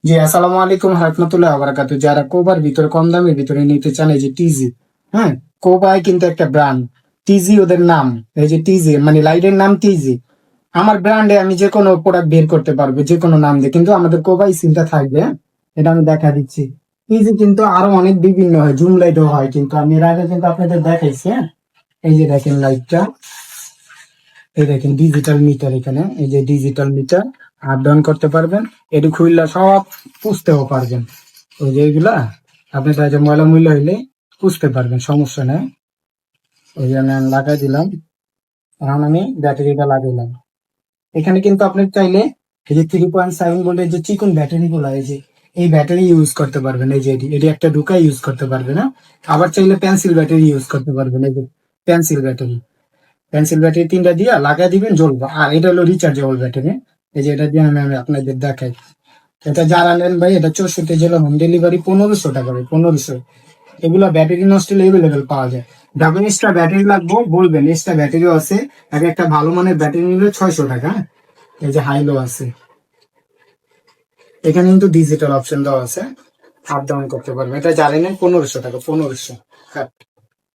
জি, আসসালামু আলাইকুম রাহমাতুল্লাহি ওয়া বারাকাতুহু। যারা কোবার ভিতরে কম দামের ভিতরে নিতে চান, এই যে টিজি, হ্যাঁ, কোবাই কিন্তু একটা ব্র্যান্ড। টিজি ওদের নাম। এই যে টিজি মানে লাইটের নাম টিজি। আমার ব্র্যান্ডে আমি যে কোনো প্রোডাক্ট বের করতে পারবো যে কোনো নাম দিয়ে, কিন্তু আমাদের কোবাই সিলটা থাকবে, হ্যাঁ? এটা আমি দেখা দিচ্ছি। টিজি কিন্তু আরো অনেক বিভিন্ন হয়, জুম লাইটও হয়, কিন্তু আমি এর আগে কিন্তু আপনাদের দেখাইছি, হ্যাঁ। এই যে দেখেন লাইটটা, এই দেখেন ডিজিটাল মিটার, এখানে এই যে ডিজিটাল মিটার আপ ডাউন করতে পারবেন। এটি খুললে সব পুষতেও পারবেন। ওই যে এইগুলা আপনি তাই ময়লা মূল্য হইলে পুষতে পারবেন, সমস্যা নেই। ওই জন্য আমি লাগাই দিলাম। এখন আমি ব্যাটারিটা লাগাইলাম। এখানে কিন্তু আপনি চাইলে এই যে 3.7 ভোল্টের যে চিকন ব্যাটারি গুলো, এই যে এই ব্যাটারি ইউজ করতে পারবেন। এই যে এটি এটি একটা ঢুকাই ইউজ করতে পারবেন, না আবার চাইলে পেন্সিল ব্যাটারি ইউজ করতে পারবেন। এই যে পেন্সিল ব্যাটারি, পেন্সিল ব্যাটারি তিনটা দিয়ে লাগাই দিবেন, জ্বলবে। আর এটা হলো রিচার্জেবল ব্যাটারি। এই যে এটা দিয়ে আমি আপনাদের দেখাই। এটা যারা নেন ভাই, এটা 64 জেলা হোম ডেলিভারি, 1500 টাকা ভাই, 1500। এগুলা ব্যাটারি নষ্ট এভেলেবেল পাওয়া যায়। যখন এক্সট্রা ব্যাটারি লাগবে বলবেন, এক্সট্রা ব্যাটারিও আছে। এক একটা ভালো মানের ব্যাটারি নিলে 600 টাকা। এই যে হাইলো আছে, এখানে কিন্তু ডিজিটাল অপশন দেওয়া আছে, আপ ডাউন করতে পারবে। এটা জানেন 1500 টাকা, 1500।